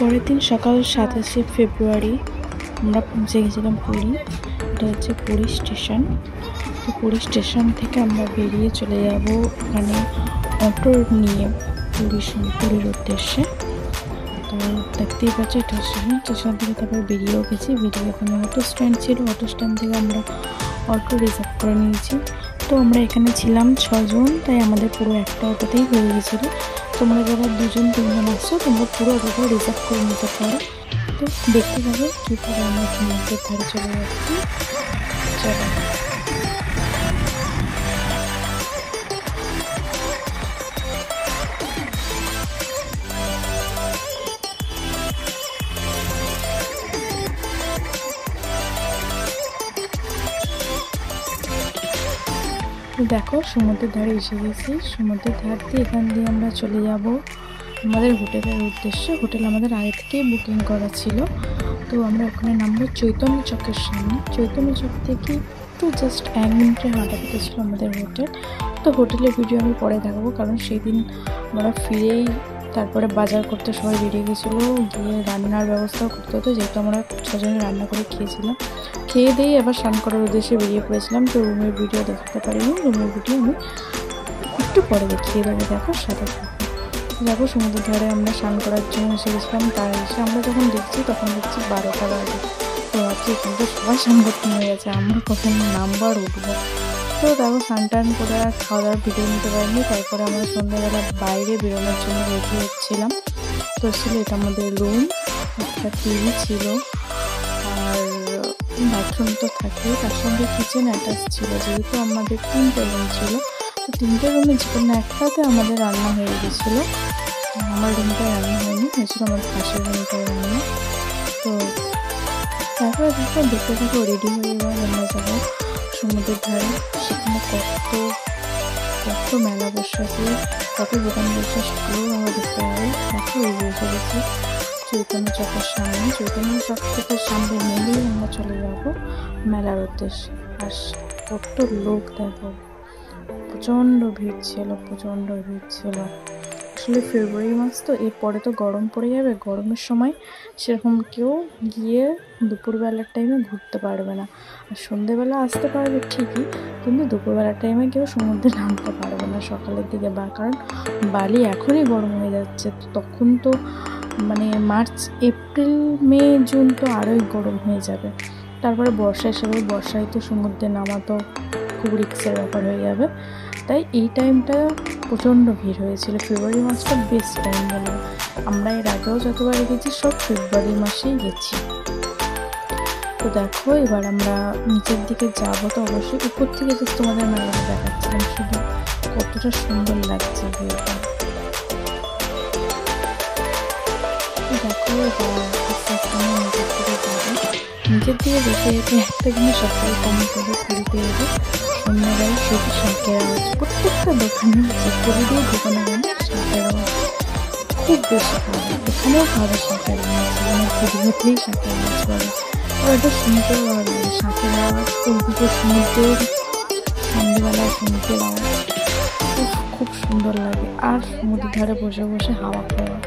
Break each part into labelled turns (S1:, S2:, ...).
S1: পরের দিন সকাল 27শে ফেব্রুয়ারি আমরা পৌঁছে গেছিলাম পুরী। এটা হচ্ছে পুরী স্টেশন। তো পুরী স্টেশন থেকে আমরা বেরিয়ে চলে যাব ওখানে অটো নিয়ে পুরীর উদ্দেশ্যে। তো দেখতেই পাচ্ছি এটা স্টেশন থেকে তারপর বেরিয়েও গেছি। বেরিয়ে ওখানে অটো স্ট্যান্ড ছিল, অটো স্ট্যান্ড থেকে আমরা অটো রিজার্ভ করে নিয়েছি। তো আমরা এখানে ছিলাম 6 জন, তাই আমাদের পুরো একটা অটোতেই হয়ে গেছিলো। তোমরা যারা 2 জন 3 জন আসছো তোমরা পুরো অটোটা রিজার্ভ করে নিতে পারো। তো দেখতে পাবো কীভাবে আমরা সমুদ্রের ধারে চলে যাচ্ছি। চলো দেখো সমুদ্রের ধারে এসে গেছি। সমুদ্রের ধার দিয়ে এখান দিয়ে আমরা চলে যাব আমাদের হোটেলের উদ্দেশ্যে। হোটেল আমাদের আগে থেকেই বুকিং করা ছিল। তো আমরা ওখানে নামবো চৈতন্য চকের সামনে। চৈতন্য চক থেকে একটু জাস্ট 1 মিনিটের হাঁটা পথে ছিল আমাদের হোটেল। তো হোটেলের ভিডিও আমি পরে দেখাবো, কারণ সেই দিন আমরা ফিরেই তারপরে বাজার করতে সবাই বেরিয়ে গেছিলো, গিয়ে রান্নার ব্যবস্থাও করতে হতো, যেহেতু আমরা 6 জনে রান্না করে খেয়েছিলাম। খেয়ে দিয়ে আবার স্নান করার উদ্দেশ্যে বেরিয়ে পড়েছিলাম। তো রুমের ভিডিও দেখাতে পারিনি, রুমের ভিডিও আমি একটু পরে দেখিয়ে দেবো। দেখো সাথে দেখো সমুদ্রের ধারে আমরা স্নান করার জন্য এসে গেছিলাম। তার এসে আমরা যখন দেখছি তখন দেখছি 12টা বাজে। তো ভাবছি এখানে তো সবাই স্নান করতে হয়ে গেছে, আমরা কখন নামবো আর উঠবো। তো দেখো স্নান টান করে আর খাওয়া দাওয়ার ভিডিও নিতে পারিনি। তারপরে আমরা সন্ধ্যাবেলা বাইরে বেরোনোর জন্য রেডি হচ্ছিলাম। তো ছিল এটা আমাদের রুম, একটা টিভি ছিল, আর বাথরুম তো থাকে, তার সঙ্গে কিচেন অ্যাটাচ ছিল। যেহেতু আমাদের 3টে রুম ছিল, তো 3টে রুমে যে কোনো একটাতে আমাদের রান্না হয়ে গেছিলো। আমার রুমটায় রান্না হয়নি, হয়েছিল আমার পাশের রুমটায় রান্না। তো তারপরে দেখো দেখতে দেখো রেডি হয়ে এবার আমরা যাবো সমুদ্রের ধারে। সেখানে কত মেলা বসেছে, কত দোকান বসে, সেগুলোও আমরা দেখতে পাবো। দেখো এই বসে গেছি চৈতন্য চকের সামনে। চৈতন্য চক থেকে সামনে নিলেই আমরা চলে যাবো মেলার উদ্দেশ্যে। আর কত লোক দেখো, প্রচণ্ড ভিড় ছিল। আসলে ফেব্রুয়ারি মাস তো, এরপরে তো গরম পড়ে যাবে। গরমের সময় সেরকম কেউ গিয়ে দুপুরবেলার টাইমে ঘুরতে পারবে না। আর সন্ধেবেলা আসতে পারবে ঠিকই, কিন্তু দুপুরবেলার টাইমে কেউ সমুদ্রে নামতে পারবে না সকালের দিকে। কারণ বালি এখনই গরম হয়ে যাচ্ছে, তখন তো মানে মার্চ এপ্রিল মে জুন তো আরোই গরম হয়ে যাবে। তারপরে বর্ষা হিসেবে বর্ষায় তো সমুদ্রে নামা তো খুব রিস্কের ব্যাপার হয়ে যাবে। তাই এই টাইমটা প্রচণ্ড ভিড় হয়েছিল। ফেব্রুয়ারি মাসটা বেস্ট টাইম বলে। আমরা এর আগেও যতবার গেছি সব ফেব্রুয়ারি মাসেই গেছি। তো দেখো এবার আমরা নিচের দিকে যাবো। তো অবশ্যই উপর থেকে তো তোমাদের মেলাটা দেখাচ্ছিলাম, শুধু কতটা সুন্দর লাগছে ভিউটা। দেখো আস্তে আস্তে আমরা নিচের দিকে যাবো। নিচের দিকে যেতে যেতে একটা জিনিস সবথেকে কম করে পুরীতে এলে সন্ধ্যাবেলা শুধু শাঁখের আওয়াজ। প্রত্যেকটা দোকানে যে পুরী দিয়ে দোকানে গেলে শাঁখের আওয়াজ খুব বেশি পাবে। এখানেও পাবে শাঁখের আওয়াজ, মানে পুরীতেই শাঁখের আওয়াজ পাবে। আর এটা শুনতেও ভালো লাগে শাঁখের আওয়াজ। ওইদিকে সমুদ্রের সন্ধ্যেবেলায় সমুদ্রের আওয়াজ খুব সুন্দর লাগে। আর সমুদ্রের ধারে বসে বসে হাওয়া খাওয়া,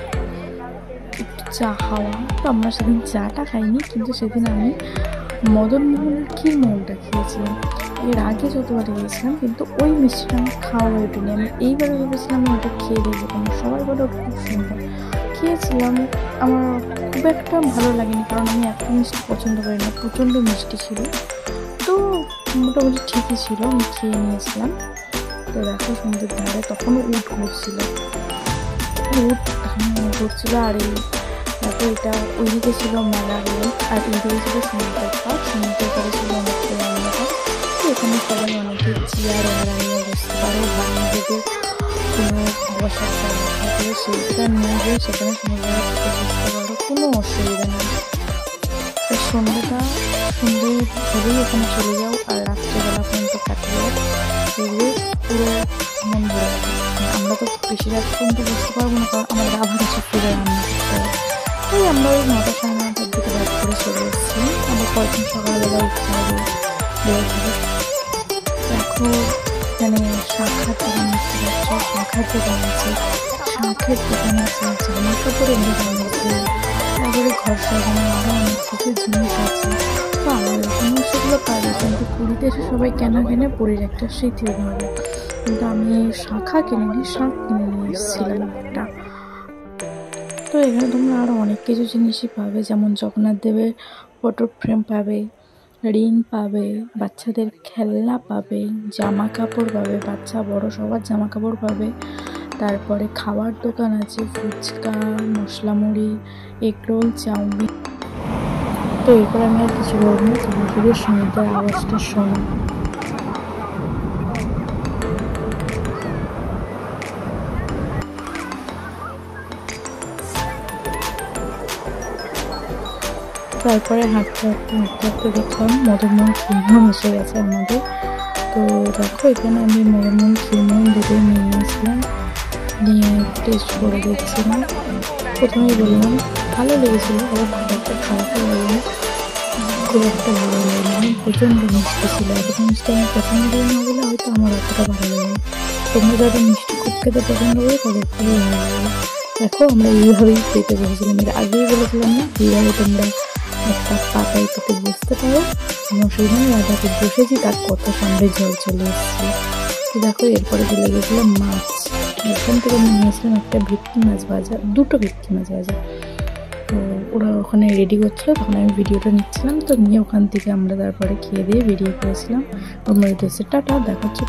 S1: একটু চা খাওয়া। তো আমরা সেদিন চাটা খাইনি, কিন্তু সেদিন আমি মদনমোহনের ক্ষীরমোহনটা খেয়েছিলাম। এর আগে যতবার গিয়েছিলাম, কিন্তু ওই মিষ্টিটা আমার খাওয়া ওঠেনি। আমি এইবারে ভেবেছিলাম আমি ওটা খেয়ে দেখবো, কারণ সবাই বলে ওটা খুব সুন্দর। খেয়েছিলাম, আমার খুব একটা ভালো লাগেনি, কারণ আমি এত মিষ্টি পছন্দ করি না, প্রচণ্ড মিষ্টি ছিল। তো মোটামুটি ঠিকই ছিল, আমি খেয়ে নিয়েছিলাম। তো দেখো সমুদ্রের ধারে তখনও উট ঘুরছিল। আর এই দেখো এটা ওইদিকে ছিল মেলার রোড, আর এইদিকে ছিল সমুদ্রের পাড়। সমুদ্রের পাড়ে ছিল অনেকটা রান্নাঘর। তো এখানে সবাই অনেকে চেয়ার ওরা নিয়ে বসতে পারে। বাঙালিদের কোনো বসার জায়গা থাকলে সেইটা নিয়ে গিয়ে সেখানে সমুদ্রে বসতে পারো, কোনো অসুবিধা নেই। তো সন্ধ্যে হলেই ওখানে চলে যাও, আর রাত্রেবেলা পর্যন্ত কাটিয়ে দেখবে পুরো মন ভরে যাবে। আমরা তো বেশি রাত পর্যন্ত বসতে পারবো না, কারণ আমাদের আবার এসে ফিরে রান্না করতে হবে। তাই আমরা ওই 9টা সাড়ে 9টার দিকে ব্যাক করে চলে এসেছি। আমরা পরদিন সকালবেলা উঠতে হবে, দেখো এখানে শাঁখার দোকান দেখতে পাচ্ছ, শাঁখার দোকান আছে, জামা কাপড়ের দোকান আছে, তারপরে ঘর সাজানো আরও অনেক কিছু জিনিস আছে। তো আমার এখানেও সেগুলো পাবে, কিন্তু পুরীতে এসে সবাই কেন কেনে পুরীর একটা স্মৃতিও ভাবে। কিন্তু আমি শাঁখা কিনিনি, শাঁখ কিনে নিয়ে এসেছিলাম একটা। তো এখানে তোমরা আরও অনেক কিছু জিনিসই পাবে, যেমন জগন্নাথ দেবের ফটো ফ্রেম পাবে, রিং পাবে, বাচ্চাদের খেলনা পাবে, জামা কাপড় পাবে, বাচ্চা বড় সবার জামা কাপড় পাবে। তারপরে খাবার দোকান আছে, ফুচকা, মশলা মুড়ি, এগরোল, চাউমিন। তো এরপর আমি আর কিছু বলবো না, তুমি শুধু সমুদ্রের আওয়াজটা শোনো। তারপরে হাঁটতে হাঁটতে হাঁটতে হাঁটতে দেখলাম মদনমোহন চুরমোহন এসে গেছে আমাদের। তো দেখো এখানে আমি মদনমোহন চুরমোহন দুটোই নিয়ে নিয়েছিলাম, নিয়ে টেস্ট করে দেখছিলাম। প্রথমেই বললাম ভালো লেগেছিলো, আবার খুব একটা খারাপও লাগেনি, খুব একটা ভালো লাগেনি, প্রচণ্ড মিষ্টি ছিল। এতটা মিষ্টি আমি পছন্দ করি না বলে হয়তো আমার অতটা ভালো লাগেনি। তোমরা যারা মিষ্টি খুব খেতে পছন্দ করে তাদের খুবই ভালো লাগে। দেখো আমরা এইভাবেই পেতে বসেছিলাম, এর আগেই বলেছিলাম না এইভাবে তোমরা একটা পাতায় পেতে বসতে পারো, কোনো অসুবিধা নেই। রাজাকে বসেছি তার কত সামনে জল চলে এসেছে। তো দেখো এরপরে চলে গেছিলাম মাছ। এখান থেকে আমি নিয়েছিলাম একটা ভেটকি মাছ ভাজা, দুটো ভেটকি মাছ ভাজা। তো ওরা ওখানে রেডি করছিলো, তখন আমি ভিডিওটা নিচ্ছিলাম। তো নিয়ে ওখান থেকে আমরা তারপরে খেয়ে দিয়ে বেরিয়ে পড়েছিলাম। তোমরা দেশে টাটা, দেখা হচ্ছে।